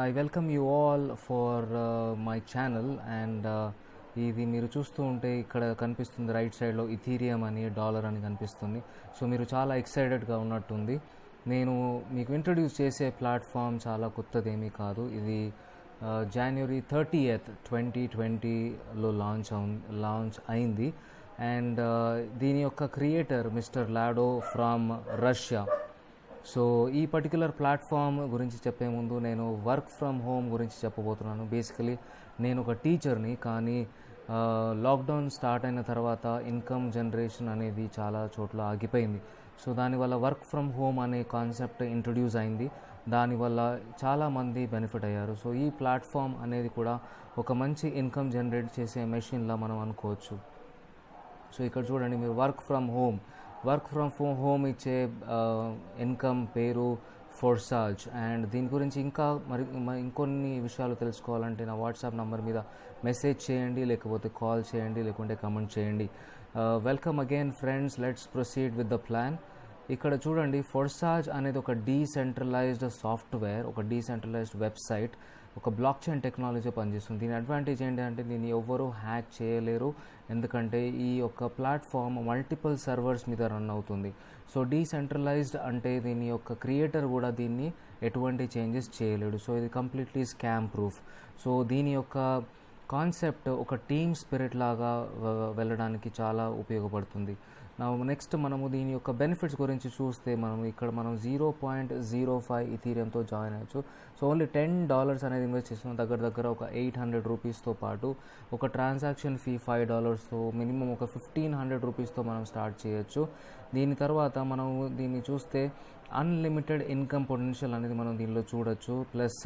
I welcome you all for my channel and ఇది మీరు చూస్తూ ఉంటే ఇక్కడ కనిపిస్తుంది రైట్ సైడ్లో ఇథీరియం అని డాలర్ అని కనిపిస్తుంది. సో మీరు చాలా ఎక్సైటెడ్గా ఉన్నట్టుంది. నేను మీకు ఇంట్రడ్యూస్ చేసే ప్లాట్ఫామ్ చాలా కొత్తదేమీ కాదు. ఇది January 30th 2020లో లాంచ్ అయింది అండ్ దీని యొక్క creator mister Lado from Russia. So ఈ పర్టికులర్ ప్లాట్ఫామ్ గురించి చెప్పే ముందు నేను వర్క్ ఫ్రమ్ హోమ్ గురించి చెప్పబోతున్నాను. బేసికలీ నేను ఒక టీచర్ని, కానీ లాక్డౌన్ స్టార్ట్ అయిన తర్వాత ఇన్కమ్ జనరేషన్ అనేది చాలా చోట్ల ఆగిపోయింది. సో దానివల్ల వర్క్ ఫ్రమ్ హోమ్ అనే కాన్సెప్ట్ ఇంట్రడ్యూస్ అయింది. దానివల్ల చాలామంది బెనిఫిట్ అయ్యారు. సో ఈ ప్లాట్ఫామ్ అనేది కూడా ఒక మంచి ఇన్కమ్ జనరేట్ చేసే మెషిన్లా మనం అనుకోవచ్చు. సో ఇక్కడ చూడండి, మీరు వర్క్ ఫ్రమ్ హోమ్ ఇచ్చే ఇన్కమ్ పేరు ఫోర్సాజ్. అండ్ దీని గురించి ఇంకా ఇంకొన్ని విషయాలు తెలుసుకోవాలంటే నా వాట్సాప్ నంబర్ మీద మెసేజ్ చేయండి, లేకపోతే కాల్ చేయండి, లేకుంటే కమెంట్ చేయండి. Welcome again friends, let's proceed with the plan. ఇక్కడ చూడండి, ఫోర్సాజ్ అనేది ఒక డీసెంట్రలైజ్డ్ సాఫ్ట్వేర్, ఒక డీసెంట్రలైజ్డ్ వెబ్సైట్, ఒక బ్లాక్ చైన్ టెక్నాలజీ పనిచేస్తుంది. దీని అడ్వాంటేజ్ ఏంటంటే దీన్ని ఎవ్వరూ హ్యాక్ చేయలేరు, ఎందుకంటే ఈ యొక్క ప్లాట్ఫామ్ మల్టిపుల్ సర్వర్స్ మీద రన్ అవుతుంది. సో డీసెంట్రలైజ్డ్ అంటే దీని యొక్క క్రియేటర్ కూడా దీన్ని ఎటువంటి చేంజెస్ చేయలేడు. సో ఇది కంప్లీట్లీ స్కామ్ ప్రూఫ్. సో దీని యొక్క కాన్సెప్ట్ ఒక టీమ్ స్పిరిట్ లాగా వెళ్ళడానికి చాలా ఉపయోగపడుతుంది. నెక్స్ట్ మనము దీని యొక్క బెనిఫిట్స్ గురించి చూస్తే మనం 0.05 ఇథీరియంతో జాయిన్ అయ్యచ్చు. సో ఓన్లీ $10 అనేది ఇన్వెస్ట్ చేస్తున్నాం. దగ్గర ఒక $800 పాటు ఒక ట్రాన్సాక్షన్ ఫీ $5తో మినిమం ఒక $1,500 మనం స్టార్ట్ చేయొచ్చు. దీని తర్వాత మనం దీన్ని చూస్తే అన్లిమిటెడ్ ఇన్కమ్ పొటెన్షియల్ అనేది మనం దీనిలో చూడొచ్చు. ప్లస్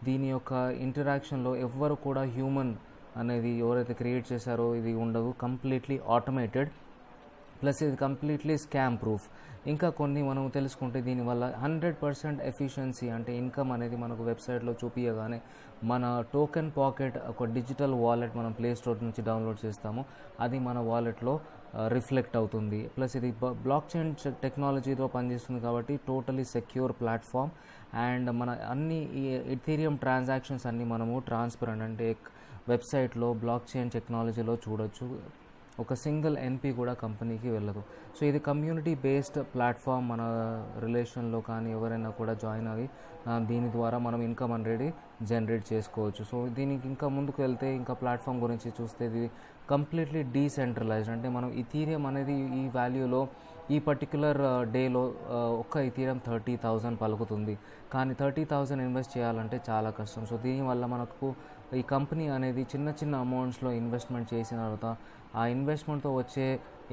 దీని యొక్క ఇంటరాక్షన్లో ఎవ్వరు కూడా హ్యూమన్ అనేది ఎవరైతే క్రియేట్ చేశారో ఇది ఉండదు, కంప్లీట్లీ ఆటోమేటెడ్. ప్లస్ ఇది కంప్లీట్లీ స్కామ్ ప్రూఫ్. ఇంకా కొన్ని మనం తెలుసుకుంటే దీనివల్ల 100% ఎఫిషియన్సీ అంటే ఇన్కమ్ అనేది మనకు వెబ్సైట్లో చూపించగానే మన టోకెన్ పాకెట్ ఒక డిజిటల్ వాలెట్ మనం ప్లే స్టోర్ నుంచి డౌన్లోడ్ చేస్తాము, అది మన వాలెట్లో రిఫ్లెక్ట్ అవుతుంది. ప్లస్ ఇది బ్లాక్ చైన్ టెక్నాలజీతో పనిచేస్తుంది కాబట్టి టోటలీ సెక్యూర్ ప్లాట్ఫామ్. అండ్ మన అన్ని ఈ ఇథీరియం ట్రాన్సాక్షన్స్ అన్నీ మనము ట్రాన్స్పరెంట్ అంటే వెబ్సైట్లో బ్లాక్ చైన్ టెక్నాలజీలో చూడొచ్చు. ఒక సింగిల్ ఎన్పి కూడా కంపెనీకి వెళ్ళదు. సో ఇది కమ్యూనిటీ బేస్డ్ ప్లాట్ఫామ్. మన రిలేషన్లో కానీ ఎవరైనా కూడా జాయిన్ అయ్యి దీని ద్వారా మనం ఇన్కమ్ అనేది జనరేట్ చేసుకోవచ్చు. సో దీనికి ఇంకా ముందుకు వెళ్తే ఇంకా ప్లాట్ఫామ్ గురించి చూస్తే ఇది కంప్లీట్లీ డీసెంట్రలైజ్డ్. అంటే మనం ఇథీరియం అనేది ఈ వాల్యూలో ఈ పర్టిక్యులర్ డేలో ఒక్క ఇథీరియం 30,000 పలుకుతుంది, కానీ 30,000 ఇన్వెస్ట్ చేయాలంటే చాలా కష్టం. సో దీనివల్ల మనకు ఈ కంపెనీ అనేది చిన్న అమౌంట్స్లో ఇన్వెస్ట్మెంట్ చేసిన తర్వాత ఆ ఇన్వెస్ట్మెంట్తో వచ్చే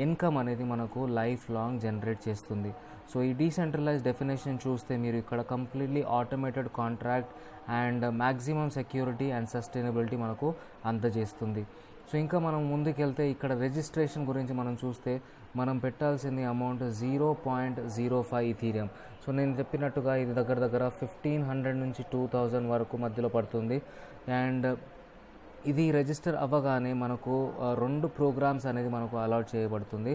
ఇన్కమ్ అనేది మనకు లైఫ్ లాంగ్ జనరేట్ చేస్తుంది. సో ఈ డీసెంట్రలైజ్డ్ డెఫినేషన్ చూస్తే మీరు ఇక్కడ completely automated contract and maximum security and sustainability మనకు అందజేస్తుంది. సో ఇంకా మనం ముందుకెళ్తే ఇక్కడ రిజిస్ట్రేషన్ గురించి మనం చూస్తే మనం పెట్టాల్సింది అమౌంట్ 0.05 ఇథీరియం. సో నేను చెప్పినట్టుగా ఇది దగ్గర 1,500 నుంచి 2,000 వరకు మధ్యలో పడుతుంది. అండ్ ఇది రిజిస్టర్ అవ్వగానే మనకు 2 ప్రోగ్రామ్స్ అనేది మనకు అలాట్ చేయబడుతుంది.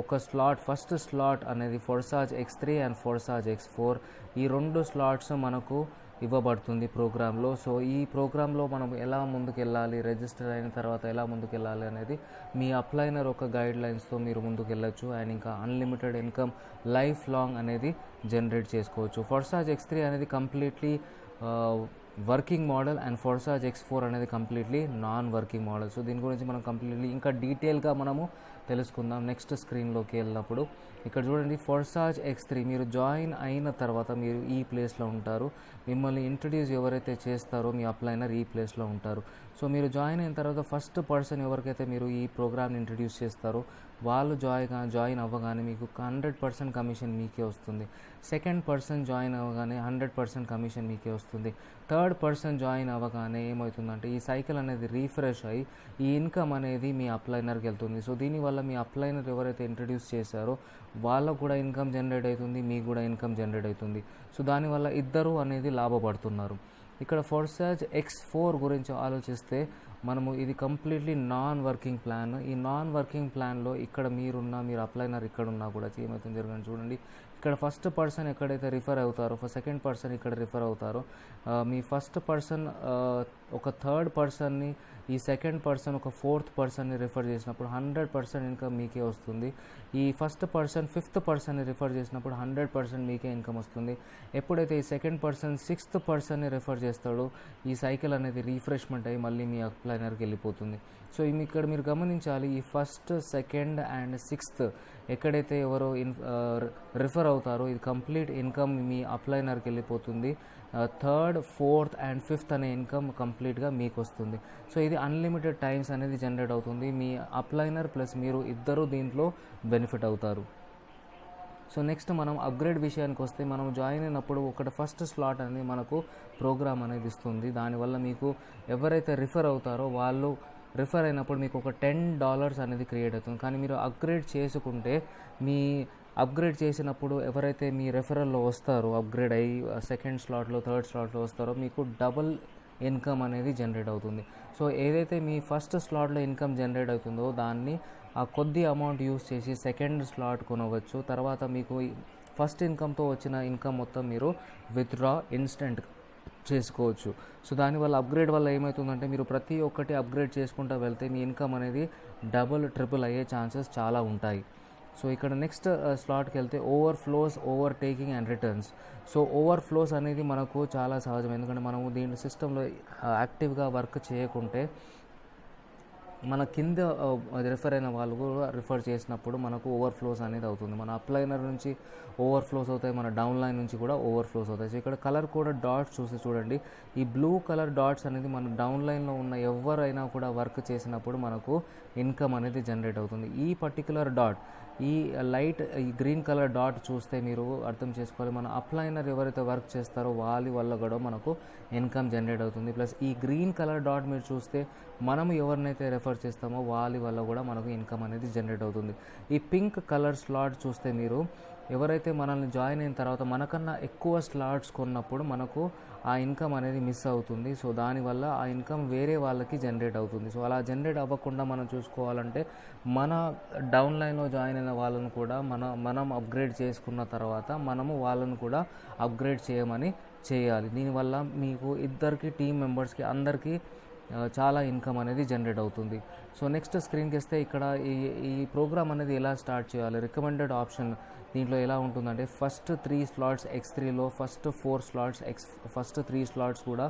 ఒక ఫస్ట్ స్లాట్ అనేది ఫోర్సాజ్ X3 అండ్ ఫోర్సాజ్ X4. ఈ 2 స్లాట్స్ మనకు ఇవ్వబడుతుంది ప్రోగ్రాంలో. సో ఈ ప్రోగ్రాంలో మనం ఎలా ముందుకెళ్ళాలి, రిజిస్టర్ అయిన తర్వాత ఎలా ముందుకెళ్ళాలి అనేది మీ అప్లైనర్ ఒక గైడ్ లైన్స్తో మీరు ముందుకెళ్ళచ్చు. అండ్ ఇంకా అన్లిమిటెడ్ ఇన్కమ్ లైఫ్ లాంగ్ అనేది జనరేట్ చేసుకోవచ్చు. ఫోర్సాజ్ X3 అనేది completely working model and ఫోర్సాజ్ X4 అనేది completely non working model. So దీని గురించి మనం కంప్లీట్లీ ఇంకా డీటెయిల్గా మనము తెలుసుకుందాం నెక్స్ట్ స్క్రీన్లోకి వెళ్ళినప్పుడు. ఇక్కడ చూడండి, ఫోర్సాజ్ X3 మీరు జాయిన్ అయిన తర్వాత మీరు ఈ ప్లేస్లో ఉంటారు. మిమ్మల్ని ఇంట్రడ్యూస్ ఎవరైతే చేస్తారో మీ అప్లైనర్ ఈ ప్లేస్లో ఉంటారు. సో మీరు జాయిన్ అయిన తర్వాత ఫస్ట్ పర్సన్ ఎవరికైతే మీరు ఈ ప్రోగ్రామ్ని ఇంట్రడ్యూస్ చేస్తారో వాళ్ళు జాయిన్ అవ్వగానే మీకు 100% కమిషన్ మీకే వస్తుంది. సెకండ్ పర్సన్ జాయిన్ అవ్వగానే 100% కమిషన్ మీకే వస్తుంది. థర్డ్ పర్సన్ జాయిన్ అవ్వగానే ఏమవుతుందంటే ఈ సైకిల్ అనేది రీఫ్రెష్ అయ్యి ఈ ఇన్కమ్ అనేది మీ అప్లైనర్కి వెళ్తుంది. సో దీనివల్ల మీ అప్లైనర్ ఎవరైతే ఇంట్రడ్యూస్ చేశారో వాళ్ళకు కూడా ఇన్కమ్ జనరేట్ అవుతుంది, మీకు కూడా ఇన్కమ్ జనరేట్ అవుతుంది. సో దానివల్ల ఇద్దరు అనేది లాభపడుతున్నారు. ఇక్కడ ఫోర్సాజ్ X4 గురించి ఆలోచిస్తే మనము ఇది కంప్లీట్లీ నాన్ వర్కింగ్ ప్లాన్. ఈ నాన్ వర్కింగ్ ప్లాన్లో ఇక్కడ మీరు అప్లైనర్ ఇక్కడ ఉన్నా కూడా ఏమవుతుంది జరగని చూడండి. ఇక్కడ ఫస్ట్ పర్సన్ ఎక్కడైతే రిఫర్ అవుతారో సెకండ్ పర్సన్ ఇక్కడ రిఫర్ అవుతారో, మీ ఫస్ట్ పర్సన్ ఒక థర్డ్ పర్సన్ని, ఈ సెకండ్ పర్సన్ ఒక ఫోర్త్ పర్సన్ని రిఫర్ చేసినప్పుడు 100% ఇన్కమ్ మీకే వస్తుంది. ఈ ఫస్ట్ పర్సన్ ఫిఫ్త్ పర్సన్ని రిఫర్ చేసినప్పుడు 100% మీకే ఇన్కమ్ వస్తుంది. ఎప్పుడైతే ఈ సెకండ్ పర్సన్ సిక్స్త్ పర్సన్ని రిఫర్ చేస్తాడో ఈ సైకిల్ అనేది రీఫ్రెష్మెంట్ అయ్యి మళ్ళీ మీ అప్లైనర్కి వెళ్ళిపోతుంది. సో ఇక్కడ మీరు గమనించాలి, ఈ ఫస్ట్ సెకండ్ అండ్ సిక్స్త్ ఎక్కడైతే ఎవరో రిఫర్ అవుతారో ఇది కంప్లీట్ ఇన్కమ్ మీ అప్లైనర్కి వెళ్ళిపోతుంది. థర్డ్, ఫోర్త్ అండ్ ఫిఫ్త్ అనే ఇన్కమ్ కంప్లీట్గా మీకు వస్తుంది. సో ఇది అన్లిమిటెడ్ టైమ్స్ అనేది జనరేట్ అవుతుంది. మీ అప్లైనర్ ప్లస్ మీరు ఇద్దరు దీంట్లో బెనిఫిట్ అవుతారు. సో నెక్స్ట్ మనం అప్గ్రేడ్ విషయానికి వస్తే, మనం జాయిన్ అయినప్పుడు ఒకటి ఫస్ట్ స్లాట్ అనేది మనకు ప్రోగ్రామ్ అనేది ఇస్తుంది. దానివల్ల మీకు ఎవరైతే రిఫర్ అవుతారో వాళ్ళు రిఫర్ అయినప్పుడు మీకు ఒక $10 అనేది క్రియేట్ అవుతుంది. కానీ మీరు అప్గ్రేడ్ చేసుకుంటే, మీ అప్గ్రేడ్ చేసినప్పుడు ఎవరైతే మీ రెఫరల్లో వస్తారో, అప్గ్రేడ్ అయ్యి సెకండ్ స్లాట్లో థర్డ్ స్లాట్లో వస్తారో మీకు డబుల్ ఇన్కమ్ అనేది జనరేట్ అవుతుంది. సో ఏదైతే మీ ఫస్ట్ స్లాట్లో ఇన్కమ్ జనరేట్ అవుతుందో దాన్ని ఆ కొద్ది అమౌంట్ యూస్ చేసి సెకండ్ స్లాట్ కొనవచ్చు. తర్వాత మీకు ఫస్ట్ ఇన్కమ్తో వచ్చిన ఇన్కమ్ మొత్తం మీరు విత్డ్రా ఇన్స్టెంట్ చేసుకోవచ్చు. సో దానివల్ల అప్గ్రేడ్ వల్ల ఏమవుతుందంటే, మీరు ప్రతి ఒక్కటి అప్గ్రేడ్ చేసుకుంటూ వెళ్తే మీ ఇన్కమ్ అనేది డబుల్ ట్రిపుల్ అయ్యే ఛాన్సెస్ చాలా ఉంటాయి. సో ఇక్కడ నెక్స్ట్ స్లాట్కి వెళ్తే overflows, overtaking and returns. So overflows అనేది మనకు చాలా సహజం, ఎందుకంటే మనము దీని సిస్టంలో యాక్టివ్గా వర్క్ చేయకుంటే మన కింద రిఫర్ అయిన వాళ్ళు కూడా రిఫర్ చేసినప్పుడు మనకు ఓవర్ఫ్లోస్ అనేది అవుతుంది. మన అప్లైనర్ నుంచి ఓవర్ఫ్లోస్ అవుతాయి, మన డౌన్ లైన్ నుంచి కూడా ఓవర్ఫ్లోస్ అవుతాయి. సో ఇక్కడ కలర్ కూడా డాట్స్ చూడండి, ఈ బ్లూ కలర్ డాట్స్ అనేది మన డౌన్ లైన్లో ఉన్న ఎవరైనా కూడా వర్క్ చేసినప్పుడు మనకు ఇన్కమ్ అనేది జనరేట్ అవుతుంది. ఈ పర్టికులర్ డాట్, ఈ గ్రీన్ కలర్ డాట్ చూస్తే మీరు అర్థం చేసుకోవాలి, మన అప్లైనర్ ఎవరైతే వర్క్ చేస్తారో వాళ్ళ వల్ల కూడా మనకు ఇన్కమ్ జనరేట్ అవుతుంది. ప్లస్ ఈ గ్రీన్ కలర్ డాట్ మీరు చూస్తే మనము ఎవరినైతే రెఫర్ చేస్తామో వాళ్ళ వల్ల కూడా మనకు ఇన్కమ్ అనేది జనరేట్ అవుతుంది. ఈ పింక్ కలర్ స్లాట్ చూస్తే మీరు ఎవరైతే మనల్ని జాయిన్ అయిన తర్వాత మనకన్నా ఎక్కువ స్లాట్స్ కొన్నప్పుడు మనకు ఆ ఇన్కమ్ అనేది మిస్ అవుతుంది. సో దానివల్ల ఆ ఇన్కమ్ వేరే వాళ్ళకి జనరేట్ అవుతుంది. సో అలా జనరేట్ అవ్వకుండా మనం చూసుకోవాలంటే, మన డౌన్ లైన్లో జాయిన్ అయిన వాళ్ళను కూడా మనం అప్గ్రేడ్ చేసుకున్న తర్వాత మనము వాళ్ళను కూడా అప్గ్రేడ్ చేయాలి. దీనివల్ల మీకు ఇద్దరికి టీమ్ మెంబర్స్కి అందరికీ చాలా ఇన్కమ్ అనేది జనరేట్ అవుతుంది. సో నెక్స్ట్ స్క్రీన్కి వస్తే ఇక్కడ ఈ ప్రోగ్రామ్ అనేది ఎలా స్టార్ట్ చేయాలి, రికమెండెడ్ ఆప్షన్ దీంట్లో ఎలా ఉంటుందంటే, ఫస్ట్ 3 స్లాట్స్ X3లో, ఫస్ట్ 3 స్లాట్స్ కూడా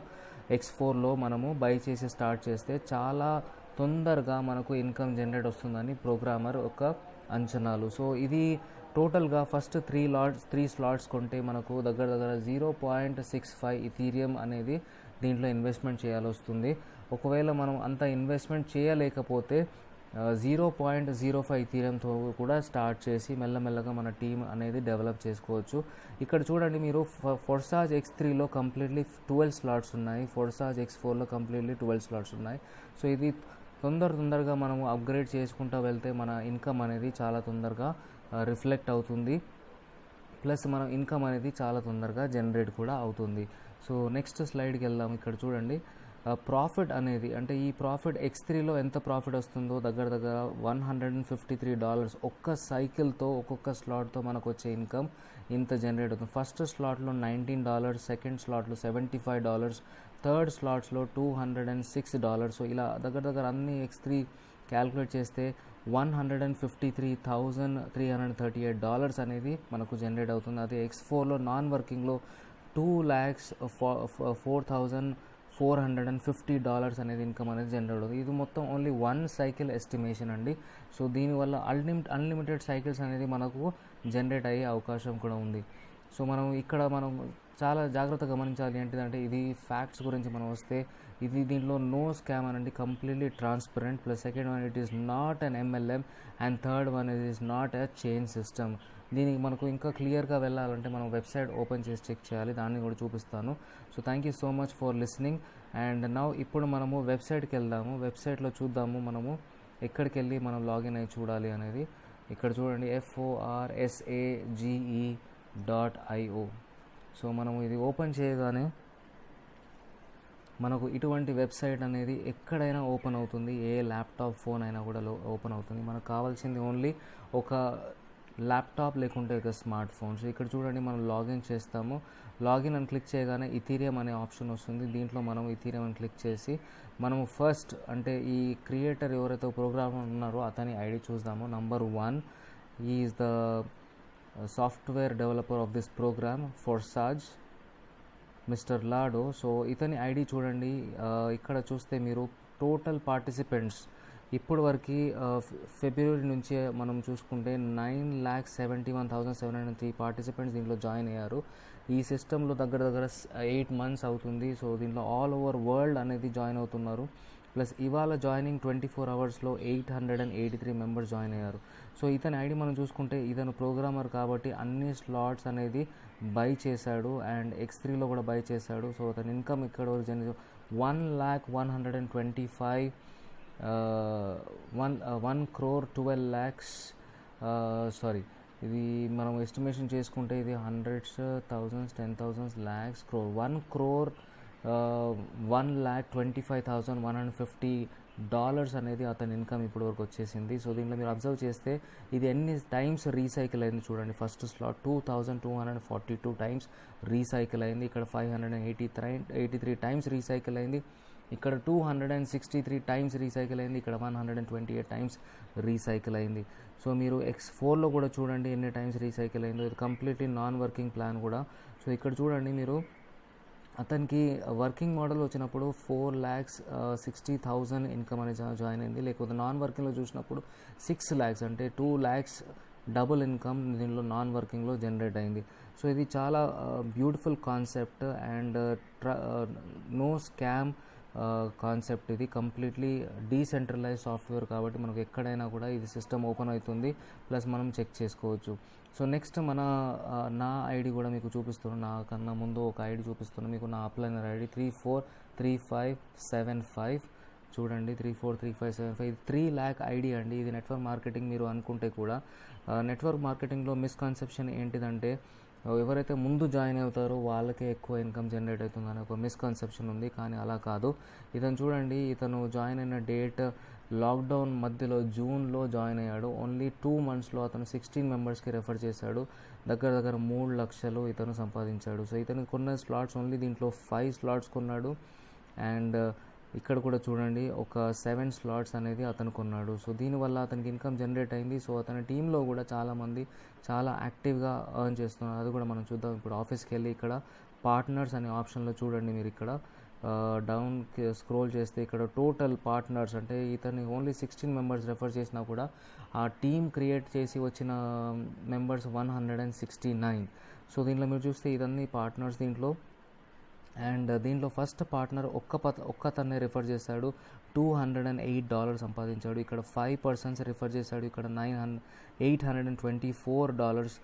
X4లో మనము బై చేసి స్టార్ట్ చేస్తే చాలా తొందరగా మనకు ఇన్కమ్ జనరేట్ వస్తుందని ప్రోగ్రామర్ ఒక అంచనాలు. సో ఇది టోటల్గా ఫస్ట్ 3 స్లాట్స్ కొంటే మనకు దగ్గర 0.65 ఇథీరియం అనేది దీంట్లో ఇన్వెస్ట్మెంట్ చేయాల్సి వస్తుంది. ఒకవేళ మనం అంత ఇన్వెస్ట్మెంట్ చేయలేకపోతే 0.05 ఇథీరియంతో కూడా స్టార్ట్ చేసి మెల్లమెల్లగా మన టీం అనేది డెవలప్ చేసుకోవచ్చు. ఇక్కడ చూడండి, మీరు ఫోర్సాజ్ X3లో కంప్లీట్లీ 12 స్లాట్స్ ఉన్నాయి, ఫోర్సాజ్ X4లో కంప్లీట్లీ 12 స్లాట్స్ ఉన్నాయి. సో ఇది తొందరగా మనము అప్గ్రేడ్ చేసుకుంటూ వెళ్తే మన ఇన్కమ్ అనేది చాలా తొందరగా రిఫ్లెక్ట్ అవుతుంది. ప్లస్ మన ఇన్కమ్ అనేది చాలా తొందరగా జనరేట్ కూడా అవుతుంది. సో నెక్స్ట్ స్లైడ్కి వెళ్దాం. ఇక్కడ చూడండి, ప్రాఫిట్ అనేది, అంటే ఈ ప్రాఫిట్ X3లో ఎంత ప్రాఫిట్ వస్తుందో దగ్గర $153 ఒక్క సైకిల్తో, ఒక్కొక్క స్లాట్తో మనకు వచ్చే ఇన్కమ్ ఇంత జనరేట్ అవుతుంది. ఫస్ట్ స్లాట్లో $19, సెకండ్ స్లాట్లో $75, థర్డ్ స్లాట్స్లో $206. సో ఇలా దగ్గర అన్ని X3 క్యాల్కులేట్ చేస్తే $153,338 అనేది మనకు జనరేట్ అవుతుంది. అదే X4లో నాన్ వర్కింగ్లో $2,04,450 అనేది ఇన్కమ్ అనేది జనరేట్ అవుతుంది. ఇది మొత్తం ఓన్లీ 1 సైకిల్ ఎస్టిమేషన్ అండి. సో దీనివల్ల అన్లిమిటెడ్ సైకిల్స్ అనేది మనకు జనరేట్ అయ్యే అవకాశం కూడా ఉంది. సో మనం చాలా జాగ్రత్తగా గమనించాలి ఏంటిదంటే, ఇది ఫ్యాక్ట్స్ గురించి మనం వస్తే, దీంట్లో నో స్కామ్ అనండి, completely transparent. Plus second one, it is not an MLM, and third one, it is not a chain system. దీనికి మనకు ఇంకా క్లియర్గా వెళ్ళాలంటే మనం వెబ్సైట్ ఓపెన్ చేసి చెక్ చేయాలి, దాన్ని కూడా చూపిస్తాను. So thank you so much for listening. And ఇప్పుడు మనము వెబ్సైట్కి వెళ్దాము. వెబ్సైట్లో చూద్దాము మనము ఎక్కడికి వెళ్ళి మనం లాగిన్ అయ్యి చూడాలి అనేది. ఇక్కడ చూడండి, FORSAGE.io. సో మనము ఇది ఓపెన్ చేయగానే మనకు ఇటువంటి వెబ్సైట్ అనేది ఎక్కడైనా ఓపెన్ అవుతుంది, ఏ ల్యాప్టాప్ ఫోన్ అయినా కూడా ఓపెన్ అవుతుంది. మనకు కావాల్సింది ఓన్లీ ఒక ల్యాప్టాప్ లేకుంటే ఒక స్మార్ట్ ఫోన్. సో ఇక్కడ చూడండి మనం లాగిన్ చేస్తాము. లాగిన్ అని క్లిక్ చేయగానే ఇథీరియం అనే ఆప్షన్ వస్తుంది. దీంట్లో మనం ఇథీరియం అని క్లిక్ చేసి మనము ఫస్ట్ అంటే ఈ క్రియేటర్ ఎవరైతే ప్రోగ్రామర్ ఉన్నారో అతని ఐడి చూద్దాము. Number 1 is the software developer of this program Forsage mister Lado. So ఇతని ఐడి చూడండి. ఇక్కడ చూస్తే మీరు టోటల్ పార్టిసిపెంట్స్ ఇప్పుడు వరకు ఫిబ్రవరి నుంచి మనం చూసుకుంటే 9,71,703 పార్టిసిపెంట్స్ దీంట్లో జాయిన్ అయ్యారు. ఈ సిస్టంలో దగ్గర 8 months అవుతుంది. సో దీంట్లో ఆల్ ఓవర్ వరల్డ్ అనేది జాయిన్ అవుతున్నారు. ప్లస్ ఇవాళ జాయినింగ్ 24 hours లో 883 మెంబర్స్ జాయిన్ అయ్యారు. సో ఇతని ఐడి మనం చూసుకుంటే ఇతను ప్రోగ్రామర్ కాబట్టి అన్ని స్లాట్స్ అనేది బై చేశాడు అండ్ X3లో కూడా బై చేశాడు. సో అతని ఇన్కమ్ ఇక్కడ 1,125 1 crore 12 lakhs సారీ ఇది మనం ఎస్టిమేషన్ చేసుకుంటే ఇది hundreds, thousands, 10,000s, lakhs, crore 1 crore 1,25,150 అనేది అతని ఇన్కమ్ ఇప్పటి వరకు వచ్చేసింది. సో దీంట్లో మీరు అబ్జర్వ్ చేస్తే ఇది ఎన్ని టైమ్స్ రీసైకిల్ అయింది చూడండి. ఫస్ట్ స్లాట్ 2,242 టైమ్స్ రీసైకిల్ అయింది. ఇక్కడ 583 టైమ్స్ రీసైకిల్ అయింది. ఇక్కడ 263 టైమ్స్ రీసైకిల్ అయింది. ఇక్కడ 128 టైమ్స్ రీసైకిల్ అయింది. సో మీరు X4లో కూడా చూడండి ఎన్ని టైమ్స్ రీసైకిల్ అయిందో. ఇది కంప్లీట్లీ నాన్ వర్కింగ్ ప్లాన్ కూడా. సో ఇక్కడ చూడండి మీరు అతనికి వర్కింగ్ మోడల్ వచ్చినప్పుడు 4,60,000 ఇన్కమ్ అనేది జాయిన్ అయింది. లేకపోతే నాన్ వర్కింగ్లో చూసినప్పుడు 6 lakhs అంటే 2 lakhs డబుల్ ఇన్కమ్ దీనిలో నాన్ వర్కింగ్లో జనరేట్ అయింది. సో ఇది చాలా beautiful concept and no scam concept. ఇది కంప్లీట్లీ డీసెంట్రలైజ్ సాఫ్ట్వేర్ కాబట్టి మనకు ఎక్కడైనా కూడా ఇది సిస్టమ్ ఓపెన్ అవుతుంది. ప్లస్ మనం చెక్ చేసుకోవచ్చు. సో నెక్స్ట్ నా ఐడి కూడా మీకు చూపిస్తున్నాను. నాకన్నా ముందు ఒక ఐడి చూపిస్తున్నాను మీకు. నా అప్లైనర్ ఐడి 343575 చూడండి. 343575 ఇది 3 lakh ఐడి అండి. ఇది నెట్వర్క్ మార్కెటింగ్ మీరు అనుకుంటే కూడా నెట్వర్క్ మార్కెటింగ్లో మిస్కన్సెప్షన్ ఏంటిదంటే ఎవరైతే ముందు జాయిన్ అవుతారో వాళ్ళకే ఎక్కువ ఇన్కమ్ జనరేట్ అవుతుందని ఒక మిస్కన్సెప్షన్ ఉంది. కానీ అలా కాదు. ఇతను చూడండి, ఇతను జాయిన్ అయిన డేట్ లాక్డౌన్ మధ్యలో జూన్లో జాయిన్ అయ్యాడు. ఓన్లీ 2 monthsలో అతను 16 మెంబర్స్కి రెఫర్ చేశాడు. దగ్గర 3 లక్షలు ఇతను సంపాదించాడు. సో ఇతను కొన్న స్లాట్స్ ఓన్లీ దీంట్లో 5 slots కొన్నాడు. అండ్ ఇక్కడ కూడా చూడండి ఒక 7 slots అనేది అతను కొన్నాడు. సో దీనివల్ల అతనికి ఇన్కమ్ జనరేట్ అయింది. సో అతని టీంలో కూడా చాలామంది చాలా యాక్టివ్గా ఎర్న్ చేస్తున్నారు. అది కూడా మనం చూద్దాం. ఇప్పుడు ఆఫీస్కి వెళ్ళి ఇక్కడ పార్ట్నర్స్ అనే ఆప్షన్లో చూడండి మీరు. ఇక్కడ డౌన్ స్క్రోల్ చేస్తే ఇక్కడ టోటల్ పార్ట్నర్స్ అంటే ఇతన్ని ఓన్లీ 16 మెంబర్స్ రెఫర్ చేసినా కూడా ఆ టీమ్ క్రియేట్ చేసి వచ్చిన మెంబర్స్ 169. సో దీంట్లో మీరు చూస్తే ఇదన్నీ పార్ట్నర్స్ దీంట్లో. అండ్ దీంట్లో ఫస్ట్ పార్ట్నర్ ఒక్కతన్నే రిఫర్ చేశాడు. $208 సంపాదించాడు. ఇక్కడ 5 persons రిఫర్ చేశాడు. ఇక్కడ $824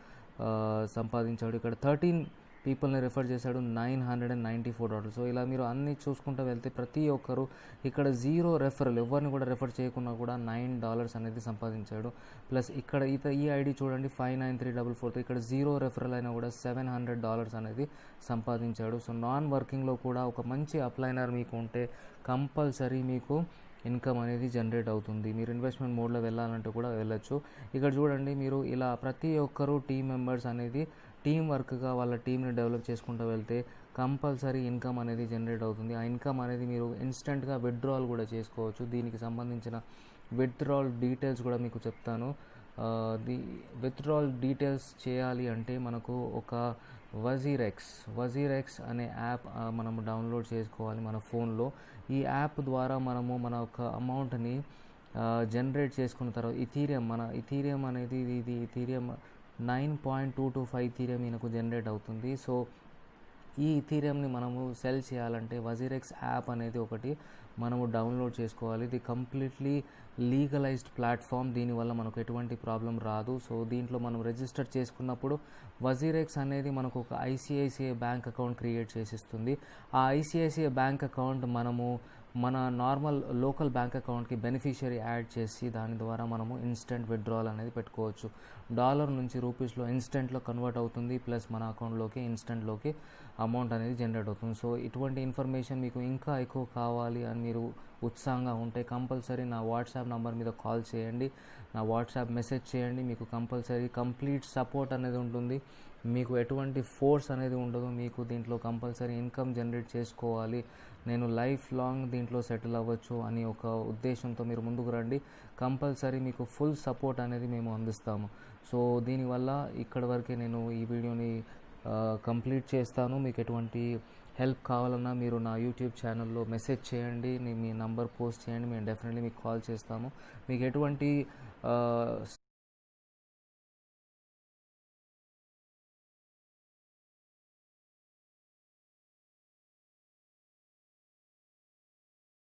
సంపాదించాడు. ఇక్కడ 13 పీపుల్ని రిఫర్ చేశాడు. $994. సో ఇలా మీరు అన్ని చూసుకుంటూ వెళ్తే ప్రతి ఒక్కరు ఇక్కడ 0 రెఫరల్ ఎవరిని కూడా రెఫర్ చేయకుండా కూడా $9 అనేది సంపాదించాడు. ప్లస్ ఇక్కడ ఈ ఐడి చూడండి 59344. ఇక్కడ 0 రెఫరల్ అయినా కూడా $700 అనేది సంపాదించాడు. సో నాన్ వర్కింగ్లో కూడా ఒక మంచి అప్లైనర్ మీకు ఉంటే కంపల్సరీ మీకు ఇన్కమ్ అనేది జనరేట్ అవుతుంది. మీరు ఇన్వెస్ట్మెంట్ మోడ్లో వెళ్ళాలంటే కూడా వెళ్ళొచ్చు. ఇక్కడ చూడండి మీరు ఇలా ప్రతి ఒక్కరు టీమ్ మెంబర్స్ అనేది టీం వర్క్గా వాళ్ళ టీంని డెవలప్ చేసుకుంటూ వెళ్తే కంపల్సరీ ఇన్కమ్ అనేది జనరేట్ అవుతుంది. ఆ ఇన్కమ్ అనేది మీరు ఇన్స్టెంట్గా విత్డ్రాల్ కూడా చేసుకోవచ్చు. దీనికి సంబంధించిన విత్డ్రాల్ డీటెయిల్స్ కూడా మీకు చెప్తాను. విత్డ్రాల్ డీటెయిల్స్ చేయాలి అంటే మనకు ఒక వజీరెక్స్ అనే యాప్ మనం డౌన్లోడ్ చేసుకోవాలి మన ఫోన్లో. ఈ యాప్ ద్వారా మనము మన ఒక అమౌంట్ని జనరేట్ చేసుకున్న తర్వాత ఇథీరియం అనేది ఇది ఇథీరియం 9.225 ఇథీరియం ఈయనకు జనరేట్ అవుతుంది. సో ఈ ఇథీరియంని మనము సెల్ చేయాలంటే వజీరెక్స్ యాప్ అనేది ఒకటి మనము డౌన్లోడ్ చేసుకోవాలి. ఇది కంప్లీట్లీ లీగలైజ్డ్ ప్లాట్ఫామ్. దీనివల్ల మనకు ఎటువంటి ప్రాబ్లం రాదు. సో దీంట్లో మనం రిజిస్టర్ చేసుకున్నప్పుడు వజీరెక్స్ అనేది మనకు ఒక ఐసిఐసిఐ బ్యాంక్ అకౌంట్ క్రియేట్ చేసిస్తుంది. ఆ ఐసిఐసిఐ బ్యాంక్ అకౌంట్ మనము మన నార్మల్ లోకల్ బ్యాంక్ అకౌంట్కి బెనిఫిషియరీ యాడ్ చేసి దాని ద్వారా మనము ఇన్స్టెంట్ విత్డ్రాల్ అనేది పెట్టుకోవచ్చు. డాలర్ నుంచి రూపీస్లో ఇన్స్టెంట్లో కన్వర్ట్ అవుతుంది, ప్లస్ మన అకౌంట్లోకి ఇన్స్టెంట్లోకి అమౌంట్ అనేది జనరేట్ అవుతుంది. సో ఇటువంటి ఇన్ఫర్మేషన్ మీకు ఇంకా ఎక్కువ కావాలి అని మీరు ఉత్సాహంగా ఉంటే కంపల్సరీ నా వాట్సాప్ నంబర్ మీద కాల్ చేయండి, నా వాట్సాప్ మెసేజ్ చేయండి. మీకు కంపల్సరీ కంప్లీట్ సపోర్ట్ అనేది ఉంటుంది, మీకు ఎటువంటి ఫోర్స్ అనేది ఉండదు. మీకు దీంట్లో కంపల్సరీ ఇన్కమ్ జనరేట్ చేసుకోవాలి, నేను లైఫ్ లాంగ్ దీంట్లో సెటిల్ అవ్వచ్చు అని ఒక ఉద్దేశంతో మీరు ముందుకు రండి. కంపల్సరీ మీకు ఫుల్ సపోర్ట్ అనేది మేము అందిస్తాము. సో దీనివల్ల ఇక్కడి వరకే నేను ఈ వీడియోని కంప్లీట్ చేస్తాను. మీకు ఎటువంటి హెల్ప్ కావాలన్నా మీరు నా యూట్యూబ్ ఛానల్లో మెసేజ్ చేయండి, మీ నంబర్ పోస్ట్ చేయండి, మేము డెఫినెట్లీ మీకు కాల్ చేస్తాము. మీకు ఎటువంటి